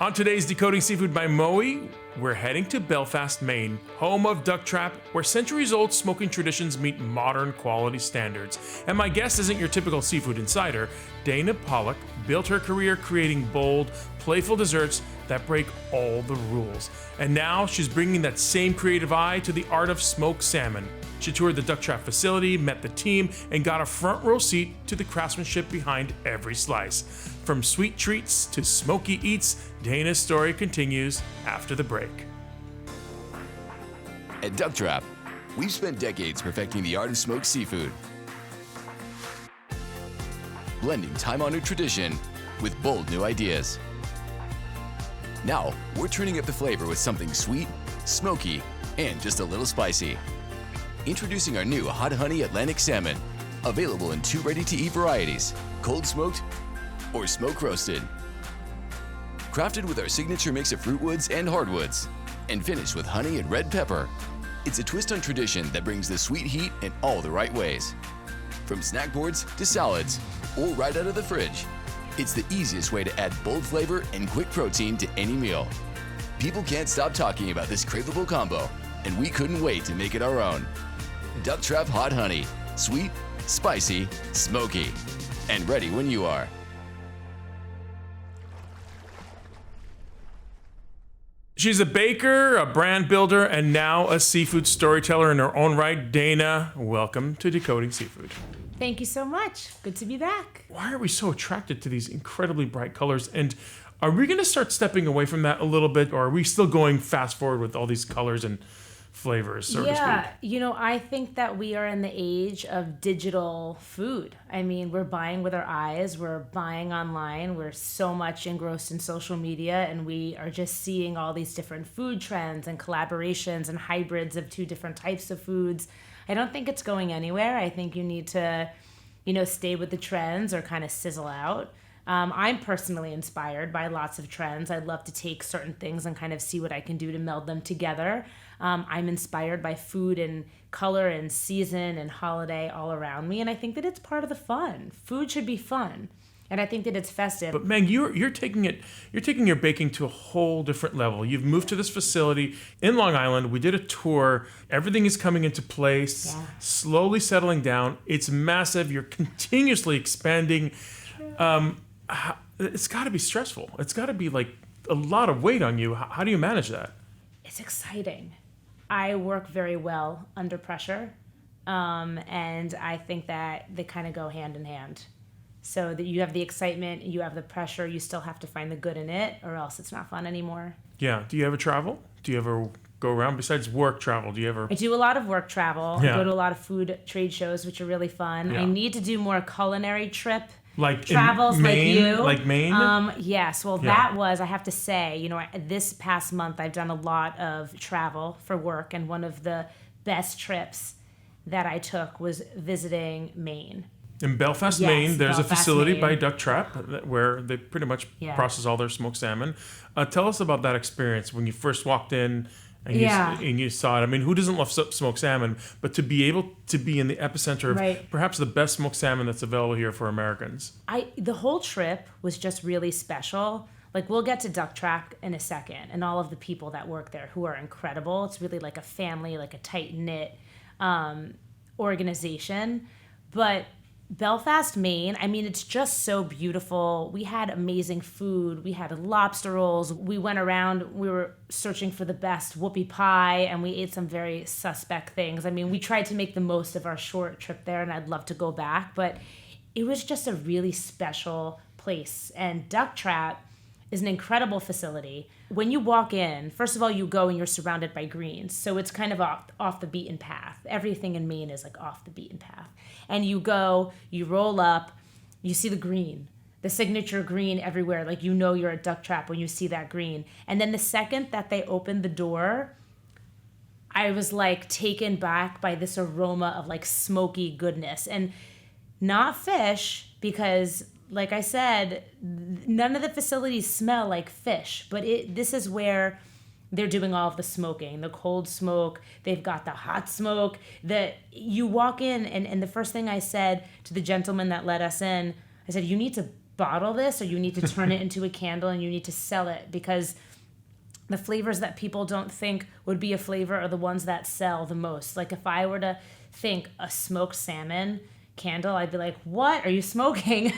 On today's Decoding Seafood by Moe, we're heading to Belfast, Maine, home of Ducktrap, where centuries-old smoking traditions meet modern quality standards. And my guest isn't your typical seafood insider. Dana Pollack built her career creating bold, playful desserts that break all the rules. And now she's bringing that same creative eye to the art of smoked salmon. She toured the Ducktrap facility, met the team, and got a front row seat to the craftsmanship behind every slice. From sweet treats to smoky eats, Dana's story continues after the break. At Ducktrap, we've spent decades perfecting the art of smoked seafood, blending time-honored tradition with bold new ideas. Now, we're turning up the flavor with something sweet, smoky, and just a little spicy. Introducing our new Hot Honey Atlantic Salmon, available in 2 ready-to-eat varieties, cold smoked or smoke roasted. Crafted with our signature mix of fruitwoods and hardwoods, and finished with honey and red pepper. It's a twist on tradition that brings the sweet heat in all the right ways. From snack boards to salads, or right out of the fridge, it's the easiest way to add bold flavor and quick protein to any meal. People can't stop talking about this craveable combo, and we couldn't wait to make it our own. Ducktrap Hot Honey, sweet, spicy, smoky, and ready when you are. She's a baker, a brand builder, and now a seafood storyteller in her own right. Dana, welcome to Decoding Seafood. Thank you so much. Good to be back. Why are we so attracted to these incredibly bright colors? And are we going to start stepping away from that a little bit, or are we still going fast forward with all these colors and flavors, so to speak? I think that we are in the age of digital food. I mean, we're buying with our eyes, we're buying online, we're so much engrossed in social media, and we are just seeing all these different food trends and collaborations and hybrids of 2 different types of foods. I don't think it's going anywhere. I think you need to, stay with the trends or kind of sizzle out. I'm personally inspired by lots of trends. I'd love to take certain things and kind of see what I can do to meld them together. I'm inspired by food and color and season and holiday all around me, and I think that it's part of the fun. Food should be fun, and I think that it's festive. But Meg, you're taking your baking to a whole different level. You've moved to this facility in Long Island. We did a tour. Everything is coming into place, slowly settling down. It's massive. You're continuously expanding. It's got to be stressful. It's got to be like a lot of weight on you. How do you manage that? It's exciting. I work very well under pressure, and I think that they kind of go hand in hand. So that you have the excitement, you have the pressure, you still have to find the good in it, or else it's not fun anymore. Yeah. Do you ever travel? Do you ever go around besides work travel? Do you ever? I do a lot of work travel. Yeah. I go to a lot of food trade shows, which are really fun. Yeah. I need to do more culinary trip. Like travels in Maine, like you. Like Maine? Yes. Well, that was, I have to say, this past month I've done a lot of travel for work, and one of the best trips that I took was visiting Maine. In Belfast, Yes, Maine, there's a Belfast, facility Maine. by Ducktrap where they pretty much process all their smoked salmon. Tell us about that experience when you first walked in and you saw it. I mean, who doesn't love smoked salmon? But to be able to be in the epicenter of perhaps the best smoked salmon that's available here for Americans. The whole trip was just really special. Like, we'll get to Ducktrap in a second, and all of the people that work there who are incredible. It's really like a family, like a tight-knit organization. But Belfast, Maine, I mean, it's just so beautiful. We had amazing food. We had lobster rolls. We went around, we were searching for the best whoopie pie, and we ate some very suspect things. I mean, we tried to make the most of our short trip there, and I'd love to go back, but it was just a really special place. And Ducktrap is an incredible facility. When you walk in, first of all, you go and you're surrounded by greens. So it's kind of off the beaten path. Everything in Maine is like off the beaten path. And you go, you roll up, you see the green, the signature green everywhere. Like, you're at Ducktrap when you see that green. And then the second that they opened the door, I was like taken back by this aroma of like smoky goodness. And not fish, because like I said, none of the facilities smell like fish, but this is where they're doing all of the smoking, the cold smoke. They've got the hot smoke. You walk in, and the first thing I said to the gentleman that let us in, I said, you need to bottle this or you need to turn it into a candle and you need to sell it, because the flavors that people don't think would be a flavor are the ones that sell the most. Like if I were to think a smoked salmon candle, I'd be like, what are you smoking?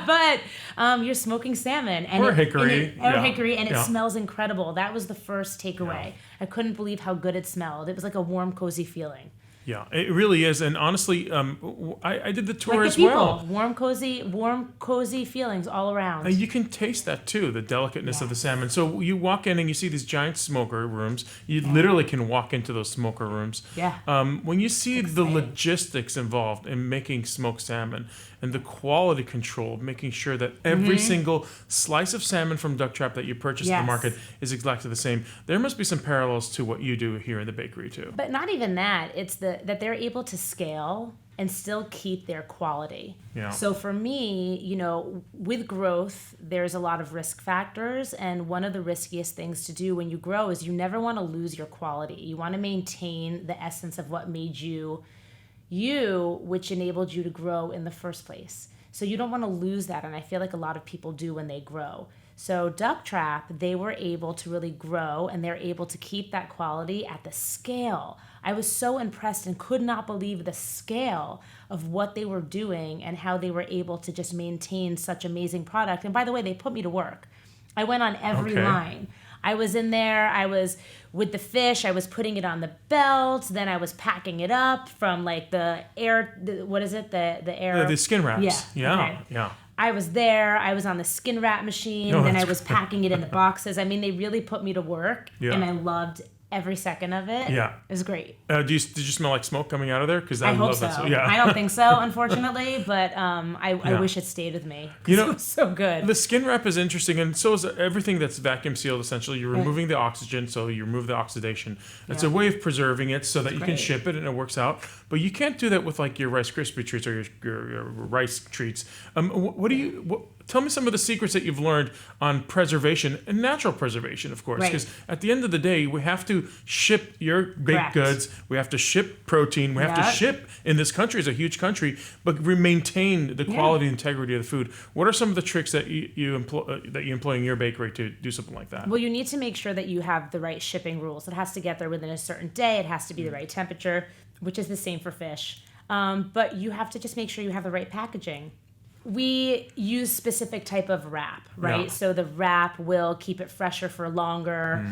But you're smoking salmon. And or hickory. Hickory, and it smells incredible. That was the first takeaway. I couldn't believe how good it smelled. It was like a warm, cozy feeling. Yeah, it really is. And honestly, I did the tour like as the people, well. Warm, cozy feelings all around. And you can taste that too, the delicateness of the salmon. So you walk in and you see these giant smoker rooms. You literally can walk into those smoker rooms. Yeah. When you see the logistics involved in making smoked salmon and the quality control, making sure that every single slice of salmon from Ducktrap that you purchase at the market is exactly the same, there must be some parallels to what you do here in the bakery too. But not even that. It's that they're able to scale and still keep their quality. Yeah. So for me, with growth, there's a lot of risk factors. And one of the riskiest things to do when you grow is you never want to lose your quality. You want to maintain the essence of what made you, which enabled you to grow in the first place. So you don't want to lose that. And I feel like a lot of people do when they grow. So Ducktrap, they were able to really grow and they're able to keep that quality at the scale. I was so impressed and could not believe the scale of what they were doing and how they were able to just maintain such amazing product. And by the way, they put me to work. I went on every line. I was in there, I was with the fish, I was putting it on the belt, then I was packing it up from like the air, The skin wraps. Yeah. I was there, I was on the skin wrap machine, then I was packing it in the boxes. I mean, they really put me to work, and I loved every second of it. Yeah. It was great. Did you smell like smoke coming out of there? Because I hope love so. that. Yeah. I don't think so, unfortunately, but I wish it stayed with me. It was so good. The skin wrap is interesting, and so is everything that's vacuum sealed, essentially. You're removing the oxygen, so you remove the oxidation. It's a way of preserving it so that you can ship it and it works out. But you can't do that with like your Rice Krispie treats or your rice treats. Tell me some of the secrets that you've learned on preservation and natural preservation, of course, because at the end of the day, we have to ship your baked goods. We have to ship protein. We have to ship, in this country, it's a huge country, but maintain the quality and integrity of the food. What are some of the tricks that you employ in your bakery to do something like that? Well, you need to make sure that you have the right shipping rules. It has to get there within a certain day. It has to be the right temperature, which is the same for fish. But you have to just make sure you have the right packaging. We use specific type of wrap, right? Yeah. So the wrap will keep it fresher for longer.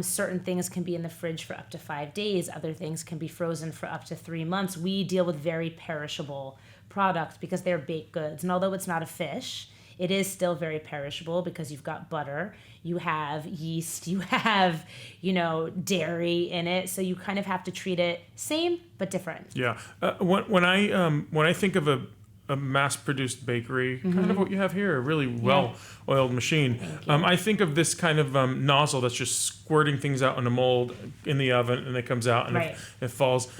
Certain things can be in the fridge for up to 5 days. Other things can be frozen for up to 3 months. We deal with very perishable products because they're baked goods. And although it's not a fish, it is still very perishable because you've got butter, you have yeast, you have, dairy in it. So you kind of have to treat it same but different. Yeah. When I think of a mass-produced bakery, kind of what you have here, a really well-oiled machine. I think of this kind of nozzle that's just squirting things out in a mold in the oven, and it comes out and it falls.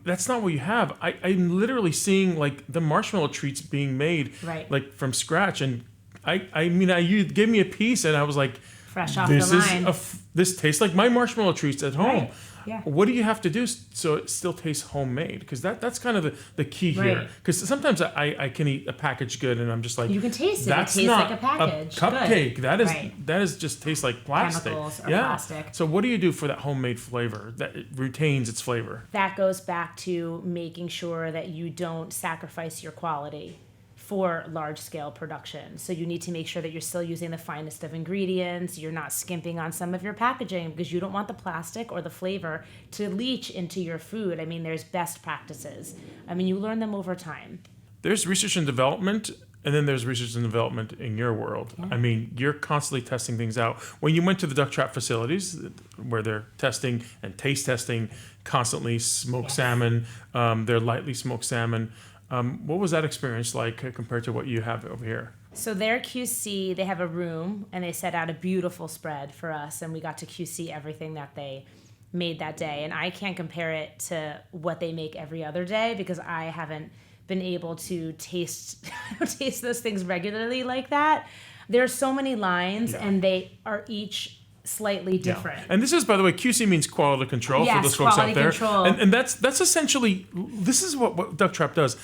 That's not what you have. I'm literally seeing like the marshmallow treats being made like from scratch, and you gave me a piece, and I was like, fresh off the line. This tastes like my marshmallow treats at home. Right. Yeah. What do you have to do so it still tastes homemade? Because that's kind of the key here. Because sometimes I can eat a packaged good and I'm just like, you can taste it. That's it tastes not like a package. Cupcake. Good. That is just tastes like plastic. Chemicals or plastic. So what do you do for that homemade flavor that it retains its flavor? That goes back to making sure that you don't sacrifice your quality for large-scale production. So you need to make sure that you're still using the finest of ingredients. You're not skimping on some of your packaging because you don't want the plastic or the flavor to leach into your food. I mean, there's best practices. I mean, you learn them over time. There's research and development, and then there's research and development in your world. Yeah. I mean, you're constantly testing things out. When you went to the Ducktrap facilities, where they're testing and taste testing constantly smoked salmon, they're lightly smoked salmon, what was that experience like compared to what you have over here? So their QC, they have a room, and they set out a beautiful spread for us, and we got to QC everything that they made that day. And I can't compare it to what they make every other day because I haven't been able to taste those things regularly like that. There are so many lines, and they are each slightly different. And this is, by the way, QC means quality control for those folks out there. Control. And that's essentially, this is what Ducktrap does.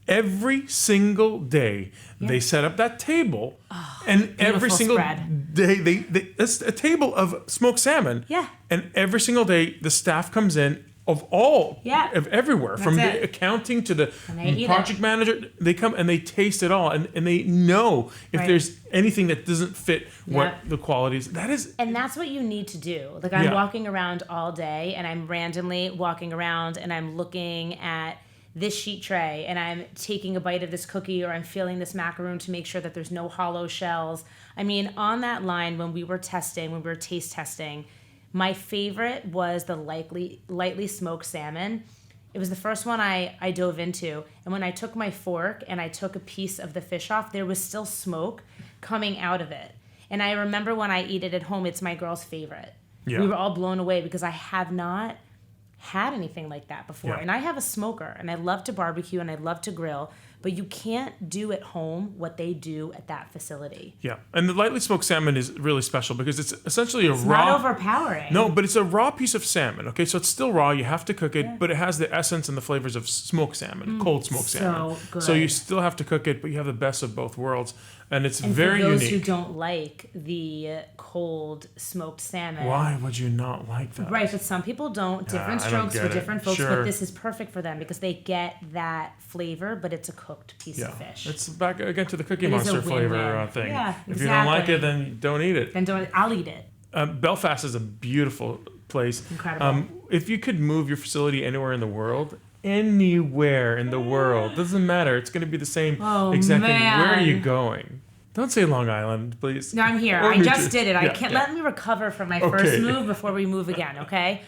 every single day they set up that table, and every single spread. day it's a table of smoked salmon. Yeah. And every single day the staff comes in of everywhere, from the accounting to the project manager. They come and they taste it all, and they know if there's anything that doesn't fit what the quality is. And that's what you need to do. Like, I'm walking around all day, and I'm randomly walking around, and I'm looking at this sheet tray, and I'm taking a bite of this cookie, or I'm feeling this macaroon to make sure that there's no hollow shells. I mean, on that line, when we were taste testing, my favorite was the lightly smoked salmon. It was the first one I dove into. And when I took my fork and I took a piece of the fish off, there was still smoke coming out of it. And I remember when I eat it at home, it's my girl's favorite. Yeah. We were all blown away because I have not had anything like that before. Yeah. And I have a smoker, and I love to barbecue, and I love to grill, but you can't do at home what they do at that facility. Yeah, and the lightly smoked salmon is really special because it's essentially it's not overpowering. No, but it's a raw piece of salmon. Okay, so it's still raw. You have to cook it, but it has the essence and the flavors of smoked salmon, cold smoked salmon. Good. So you still have to cook it, but you have the best of both worlds, and it's and very for those unique. who don't like the cold smoked salmon, why would you not like that? Right, but some people don't. Different strokes for different folks, but this is perfect for them because they get that flavor, but it's a cooked piece of fish. It's back again to the Cookie Monster flavor thing. Yeah, if you don't like it, then don't eat it. I'll eat it. Belfast is a beautiful place. Incredible. If you could move your facility anywhere in the world, doesn't matter. It's going to be the same exact thing. Where are you going? Don't say Long Island, please. No, I'm here. I just did it. I can't let me recover from my first move before we move again. Okay.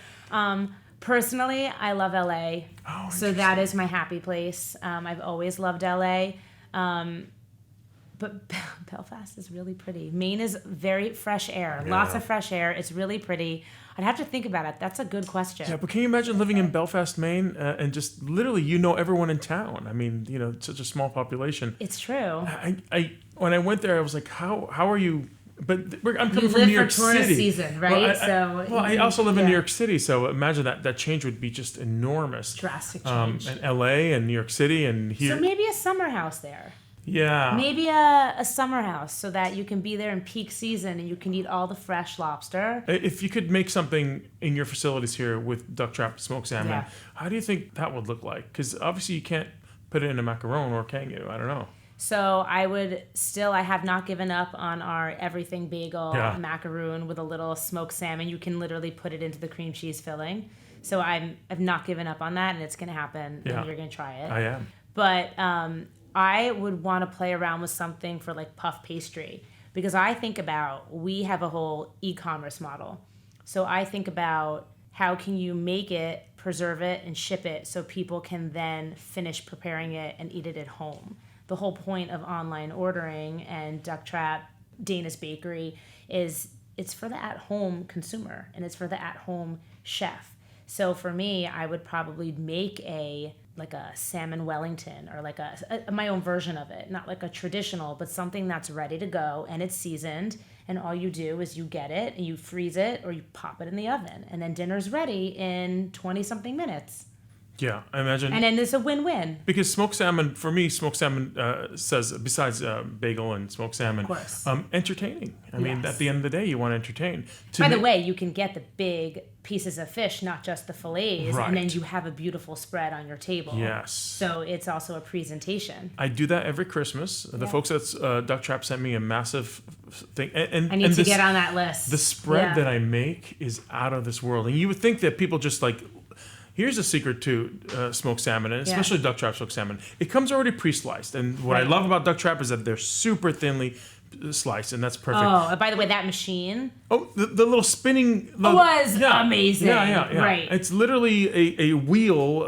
Personally, I love LA, so that is my happy place. I've always loved LA, but Belfast is really pretty. Maine is very fresh air, lots of fresh air. It's really pretty. I'd have to think about it. That's a good question. Yeah, but can you imagine living in Belfast, Maine, and just literally everyone in town? I mean, it's such a small population. It's true. I when I went there, I was like, how are you? But I'm coming from New York City. You live for tourist season, right? I also live in New York City, so imagine that change would be just enormous. Drastic change. And LA and New York City and here. So maybe a summer house there. Yeah. Maybe a summer house so that you can be there in peak season and you can eat all the fresh lobster. If you could make something in your facilities here with Ducktrap smoked salmon, how do you think that would look like? Because obviously you can't put it in a macaron, or can you? I don't know. So I have not given up on our everything bagel macaroon with a little smoked salmon. You can literally put it into the cream cheese filling. So I've not given up on that, and it's going to happen, and you're going to try it. I am. But I would want to play around with something for like puff pastry, because I think about, we have a whole e-commerce model. So I think about how can you make it, preserve it, and ship it so people can then finish preparing it and eat it at home. The whole point of online ordering and Ducktrap, Dana's Bakery, is it's for the at-home consumer and it's for the at-home chef. So for me, I would probably make a salmon Wellington, or like my own version of it, not like a traditional, but something that's ready to go and it's seasoned. And all you do is you get it and you freeze it or you pop it in the oven, and then dinner's ready in 20-something minutes. Yeah, I imagine. And then it's a win-win. Because smoked salmon, for me, says, besides bagel and smoked salmon, of course, entertaining. I mean, at the end of the day, you want to entertain. By the way, you can get the big pieces of fish, not just the fillets, and then you have a beautiful spread on your table. Yes. So it's also a presentation. I do that every Christmas. The folks at Ducktrap sent me a massive thing. And I need to get on that list. The spread that I make is out of this world. And you would think that people just like... Here's a secret to smoked salmon, and especially Ducktrap smoked salmon. It comes already pre-sliced, and what I love about Ducktrap is that they're super thinly sliced, and that's perfect. Oh, by the way, that machine. Oh, the little spinning. Was amazing. Yeah. Right. It's literally a wheel.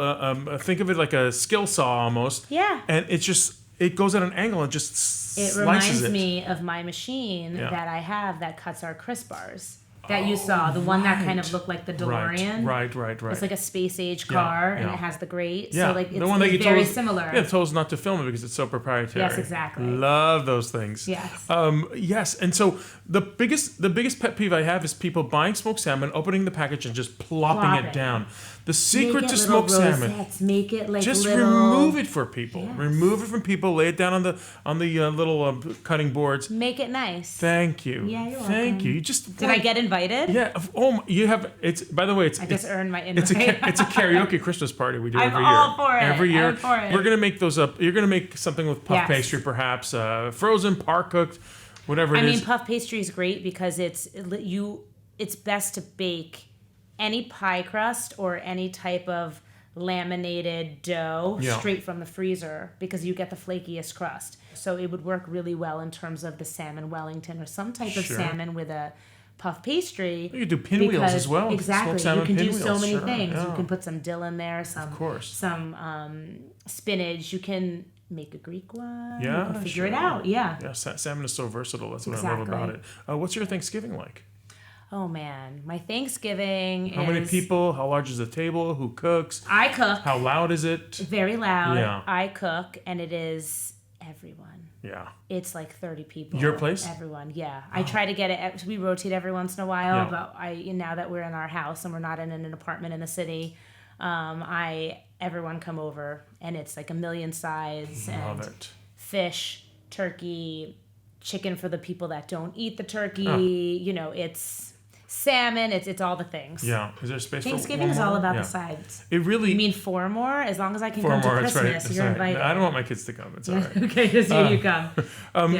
Think of it like a skill saw almost. Yeah. And it goes at an angle and just slices it. It reminds me of my machine that I have that cuts our crisp bars. that you saw, the one that kind of right. looked like the DeLorean. Right. It's like a space age car, and yeah. it has the grate. Yeah, So like the one that you it's very told us, similar. Yeah, told us not to film it because it's so proprietary. Yes, exactly. Love those things. Yes. Yes, and so the biggest pet peeve I have is people buying smoked salmon, opening the package, and just plopping it down. The secret to smoked salmon. Make it like Just little... remove it for people. Yes. Remove it from people. Lay it down on the little cutting boards. Make it nice. Thank you. Yeah, you're Thank welcome. you. You just Did I get invited? Yeah. You have. It's by the way. It's I just earned my invite. it's a karaoke Christmas party we do I'm every all year. for it. Every year. I'm for it. We're gonna make those up. You're gonna make something with puff Yes. pastry, perhaps frozen, par cooked, whatever it I is. mean, puff pastry is great because it's best to bake any pie crust or any type of laminated dough Yeah. straight from the freezer because you get the flakiest crust. So it would work really well in terms of the salmon Wellington or some type of Sure. salmon with a puff pastry. You could do pinwheels as well. Exactly. Smoked salmon You can do so pinwheels, many sure, things. yeah. You can put some dill in there, some spinach. You can make a Greek one. Yeah, You can figure it sure. out. Yeah. Yeah, salmon is so versatile. That's what I love about it. What's your Thanksgiving like? Oh man, my Thanksgiving How many people? How large is the table? Who cooks? I cook. How loud is it? Very loud. Yeah. I cook, and it is everyone. Yeah. It's like 30 people. Your place? Everyone, yeah. I try to get it. We rotate every once in a while, Yeah. but now that we're in our house and we're not in an apartment in the city, everyone come over, and it's like a million sides Love and it. fish, turkey, chicken for the people that don't eat the turkey. It's salmon. It's all the things. Yeah. Is there space for Thanksgiving one is all more? about Yeah. the sides. It really. You mean 4 more? As long as I can Four come to more, that's Christmas, right. That's you're right. invited. No, I don't want my kids to come. It's all right. Okay, just you come.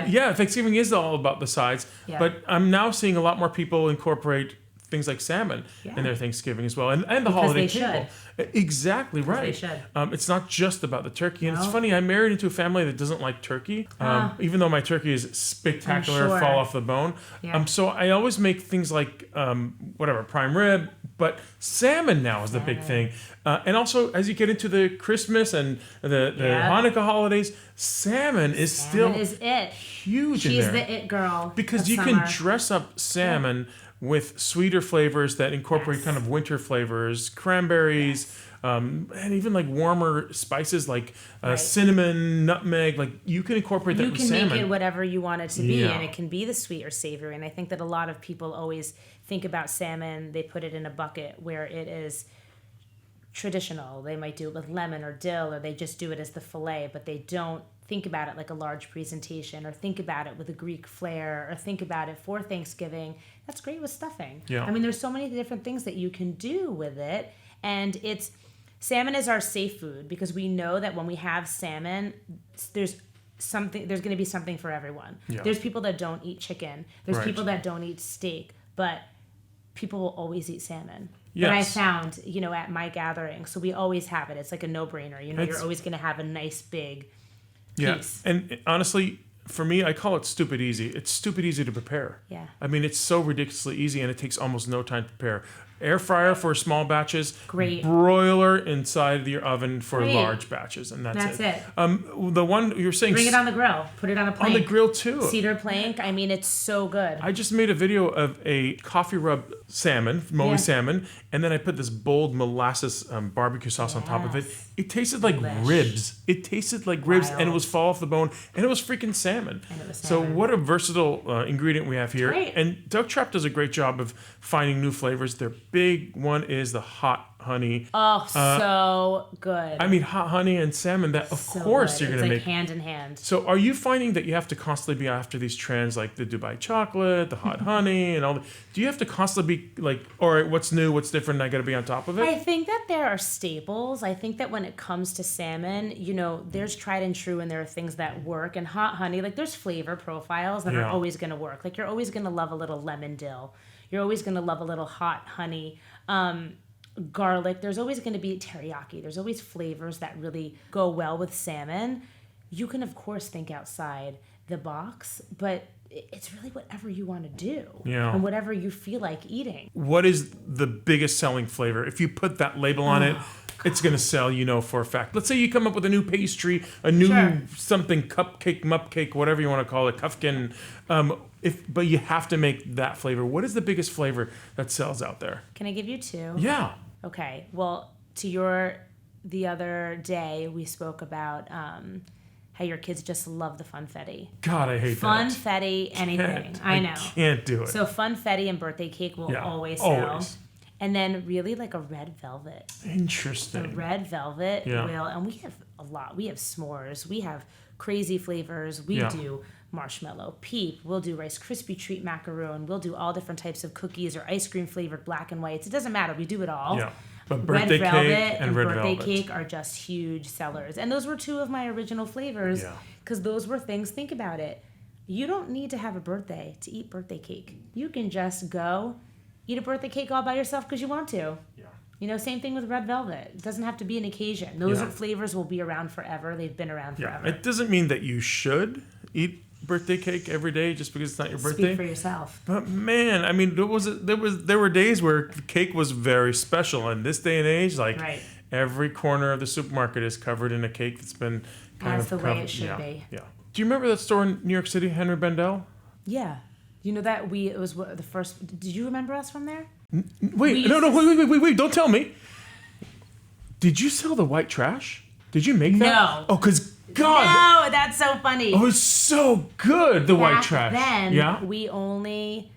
Yeah, Thanksgiving is all about the sides, Yeah. but I'm now seeing a lot more people incorporate things like salmon in their Thanksgiving as well, and the holiday they table. Exactly right. they should. It's not just about the turkey, and it's No. funny. I married into a family that doesn't like turkey, even though my turkey is spectacular, I'm sure. fall off the bone. Yeah. So I always make things like prime rib, but salmon now is the big thing. And also, as you get into the Christmas and the Hanukkah holidays, salmon is still Salmon is it. huge in She's there. the it girl. Because of you summer. can dress up salmon with sweeter flavors that incorporate Yes. kind of winter flavors, cranberries, and even like warmer spices like cinnamon, nutmeg. Like you can incorporate that You with can salmon. make it whatever you want it to be, Yeah. and it can be the sweet or savory. And I think that a lot of people always think about salmon, they put it in a bucket where it is traditional. They might do it with lemon or dill, or they just do it as the fillet, but they don't think about it like a large presentation, or think about it with a Greek flair, or think about it for Thanksgiving. That's great with stuffing. Yeah. I mean, there's so many different things that you can do with it, and salmon is our safe food because we know that when we have salmon, there's going to be something for everyone. Yeah. There's people that don't eat chicken. There's Right. people that don't eat steak, but people will always eat salmon. Yes. But I found, at my gathering, so we always have it. It's like a no-brainer. It's- You're always going to have a nice big Yeah, piece. and honestly, for me, I call it stupid easy. It's stupid easy to prepare. Yeah. I mean, it's so ridiculously easy, and it takes almost no time to prepare. Air fryer for small batches. Great. Broiler inside your oven for Great. large batches, and that's That's it. The one you were saying Bring it on the grill. Put it on a plank. on the grill too. Cedar plank. I mean, it's so good. I just made a video of a coffee rub salmon, Moe Yeah. salmon, and then I put this bold molasses barbecue sauce on top of it. Yes. It tasted like Delish. ribs. It tasted like ribs, and it Wild. was fall off the bone, and it was freaking salmon. And it was So salmon. what a versatile ingredient we have here. Great. And Ducktrap does a great job of finding new flavors. Their big one is the hot honey. Oh, so good. I mean, hot honey and salmon. That of So course good. you're It's gonna like make. hand in hand. So are you finding that you have to constantly be after these trends like the Dubai chocolate, the hot honey, and all the, do you have to constantly be like, all right, what's new, what's different, and I got to be on top of it? I think that there are staples. I think that when it comes to salmon, there's tried and true, and there are things that work. And hot honey, like there's flavor profiles that are Yeah. always going to work. Like you're always going to love a little lemon dill. You're always going to love a little hot honey. Garlic. There's always going to be teriyaki. There's always flavors that really go well with salmon. You can, of course, think outside the box, but it's really whatever you want to do. Yeah. And whatever you feel like eating. What is the biggest selling flavor? If you put that label on it, it's going to sell, for a fact. Let's say you come up with a new pastry, a new Sure. something, cupcake, mupcake, whatever you want to call it, kufkin. But you have to make that flavor. What is the biggest flavor that sells out there? Can I give you two? Yeah. Okay. Well, the other day we spoke about how your kids just love the funfetti. God, I hate that. Funfetti, anything. I know. Can't do it. So funfetti and birthday cake will always sell. Always. And then really like a red velvet. Interesting. The red velvet Yeah. will, and we have a lot. We have s'mores. We have crazy flavors. We do marshmallow, peep. We'll do Rice Krispie treat macaroon. We'll do all different types of cookies or ice cream flavored black and whites. It doesn't matter. We do it all. Yeah. But birthday red velvet cake and red birthday velvet. cake are just huge sellers. And those were two of my original flavors because those were things. Think about it. You don't need to have a birthday to eat birthday cake. You can just go eat a birthday cake all by yourself because you want to. Yeah. You know, same thing with red velvet. It doesn't have to be an occasion. Those flavors will be around forever. They've been around forever. It doesn't mean that you should eat birthday cake every day just because it's not your birthday. Speak for yourself. But man, I mean, there were days where cake was very special. In this day and age, like every corner of the supermarket is covered in a cake that's been kind That's of the way covered. it should be. Yeah. Do you remember that store in New York City, Henry Bendel? Yeah. You know that it was the first. Did you remember us from there? Wait, wait! Don't tell me. Did you sell the white trash? Did you make that? No. Oh, because God. No, that's so funny. Oh, it's so good. The white trash. Then we only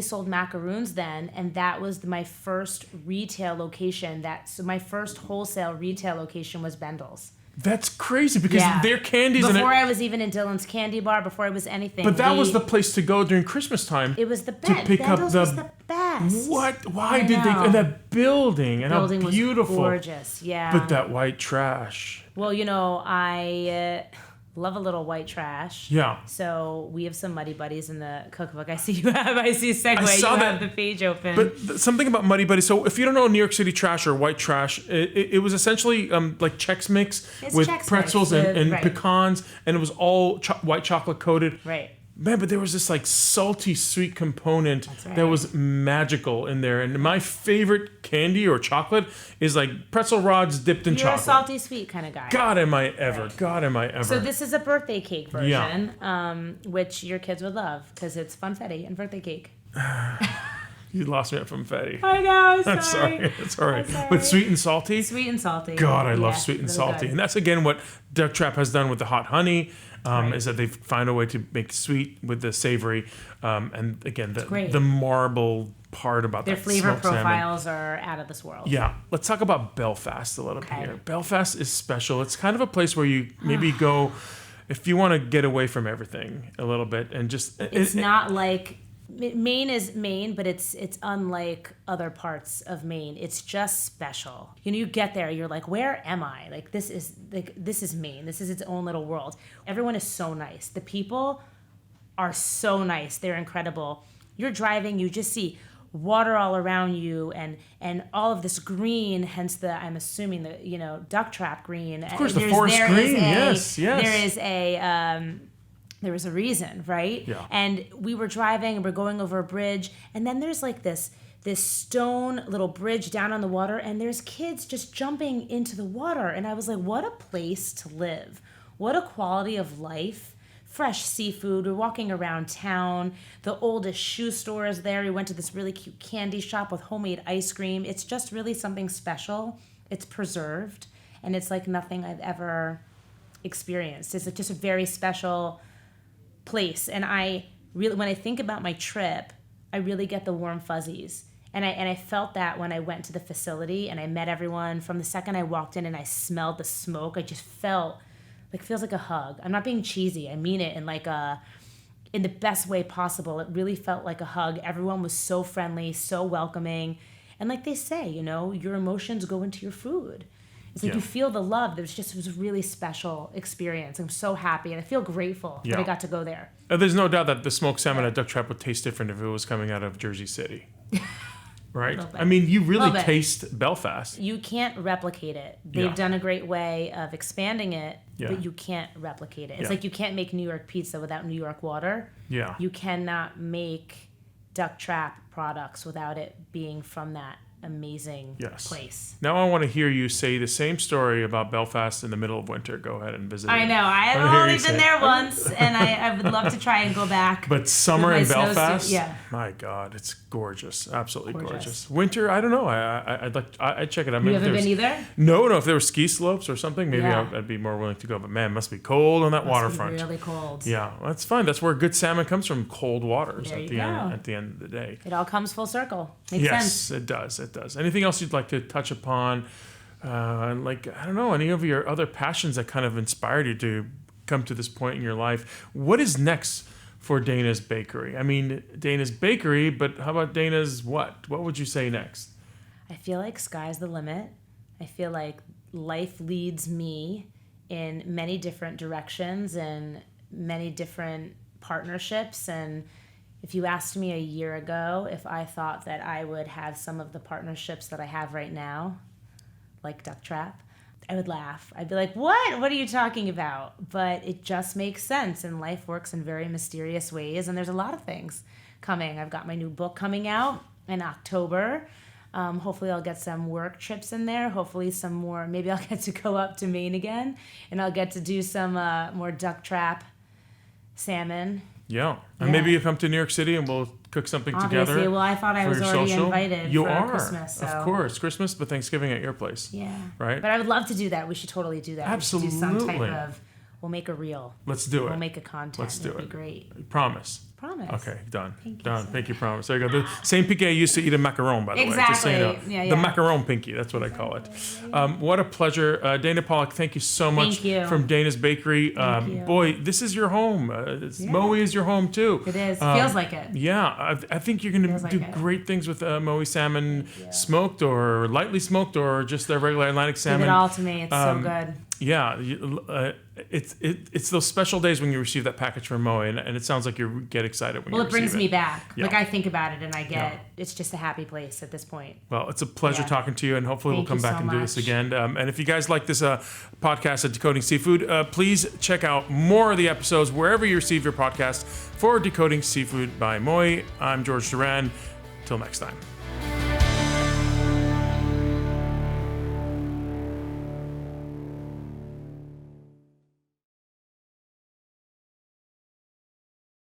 sold macaroons then, and that was my first retail location. So my first wholesale retail location was Bendel's. That's crazy because their candies before I was even in Dylan's Candy Bar, before I was anything. But that was the place to go during Christmas time. It was the best. To pick Bendel's up was the best. What? Why did they? And that building and how beautiful. Was gorgeous. Yeah. But that white trash. Well, you know, I love a little white trash. Yeah. So we have some Muddy Buddies in the cookbook. I see you have. I see Segway. I saw have the page open. But something about Muddy Buddies. So if you don't know New York City trash or white trash, it was essentially like Chex Mix with Chex pretzels Mix, and right. pecans, and it was all white chocolate coated. Right. Man, but there was this like salty sweet component that was magical in there. And my favorite candy or chocolate is like pretzel rods dipped in chocolate. You're a salty sweet kind of guy. God, am I ever. Right. God, am I ever. So this is a birthday cake version, which your kids would love because it's funfetti and birthday cake. You lost me at funfetti. I know, That's sorry. That's all right. But sweet and salty? Sweet and salty. God, I love sweet and salty. Good. And that's, again, what Ducktrap has done with the hot honey, is that they've found a way to make sweet with the savory. And, again, the marble part about their that flavor profiles salmon. are out of this world. Yeah. Let's talk about Belfast a little bit here. Belfast is special. It's kind of a place where you maybe go if you want to get away from everything a little bit and just... It's not like... Maine is Maine, but it's unlike other parts of Maine. It's just special. You know, you get there, you're like, where am I? Like this is Maine. This is its own little world. Everyone is so nice. The people are so nice. They're incredible. You're driving, you just see water all around you and all of this green, hence I'm assuming the Ducktrap green. Of course, the forest green. Yes. There was a reason, right? Yeah. And we were driving and we're going over a bridge, and then there's like this stone little bridge down on the water, and there's kids just jumping into the water. And I was like, what a place to live. What a quality of life. Fresh seafood. We're walking around town. The oldest shoe store is there. We went to this really cute candy shop with homemade ice cream. It's just really something special. It's preserved, and it's like nothing I've ever experienced. It's just a very special place. And I really, when I think about my trip, I really get the warm fuzzies. And I felt that when I went to the facility and I met everyone. From the second I walked in and I smelled the smoke, I just felt like, feels like a hug. I'm not being cheesy. I mean it in the best way possible. It really felt like a hug. Everyone was so friendly, so welcoming. And like they say, your emotions go into your food. It's like you feel the love. It was a really special experience. I'm so happy, and I feel grateful that I got to go there. There's no doubt that the smoked salmon at Ducktrap would taste different if it was coming out of Jersey City. Right? I mean, you really taste Belfast. You can't replicate it. They've done a great way of expanding it, but you can't replicate it. It's like you can't make New York pizza without New York water. Yeah. You cannot make Ducktrap products without it being from that amazing Yes. place. Now I want to hear you say the same story about Belfast in the middle of winter. Go ahead and visit. I know. I've wanna hear only you been say there it. once, and I would love to try and go back. But summer with in my snowsuit. Belfast, Yeah. my God, it's gorgeous, absolutely gorgeous. Gorgeous. Winter, I don't know. I'd check it out. You Maybe if haven't there been was- either? No. If there were ski slopes or something, maybe Yeah. I'd be more willing to go. But man, it must be cold on that Must be waterfront. really cold. Yeah, well, that's fine. That's where good salmon comes from, cold waters There at you the go. end. At the end of the day. It all comes full circle. Makes Yes, sense. it does. It does. Anything else you'd like to touch upon? Like, I don't know, any of your other passions that kind of inspired you to come to this point in your life? What is next for Dana's Bakery? I mean, Dana's Bakery, but how about Dana's what? What would you say next? I feel like sky's the limit. I feel like life leads me in many different directions and many different partnerships. And if you asked me a year ago if I thought that I would have some of the partnerships that I have right now, like Ducktrap, I would laugh. I'd be like, what? What are you talking about? But it just makes sense, and life works in very mysterious ways, and there's a lot of things coming. I've got my new book coming out in October. Hopefully I'll get some work trips in there. Hopefully some more, maybe I'll get to go up to Maine again, and I'll get to do some more Ducktrap salmon. Yeah. And Yeah. maybe you come to New York City and we'll cook something Obviously, together. well, I thought I for was your already social. invited You for are, Christmas. So. of course. Christmas, but Thanksgiving at your place. Yeah. Right? But I would love to do that. We should totally do that. We should do some Absolutely. type of, we'll make a reel. Let's do it. We'll make a content. Let's do It'd it. be great. Promise. Promise. Okay, done. Thank you Done. so Thank you, promise. There you go. The same pinky I used to eat a macaron, by the way. Just so you know. Exactly. Yeah, The yeah. macaron pinky, that's what I call it. What a pleasure. Dana Pollack, thank you so much Thank you. from Dana's Bakery. you. Boy, this is your home. Moe is your home, too. It is. Feels like it. Yeah, I think you're going to Feels do like it. great things with Moe salmon, smoked or lightly smoked or just the regular Atlantic Give salmon. it all to me. It's so good. Yeah, it's those special days when you receive that package from Moe, and it sounds like you get excited when Well, you it brings receive me back. Yeah. Like I think about it, and I get Yeah. it's just a happy place at this point. Well, it's a pleasure Yeah. talking to you, and hopefully Thank we'll come you back so and do this much. again. And if you guys like this podcast at Decoding Seafood, please check out more of the episodes wherever you receive your podcast for Decoding Seafood by Moe. I'm George Duran. Till next time.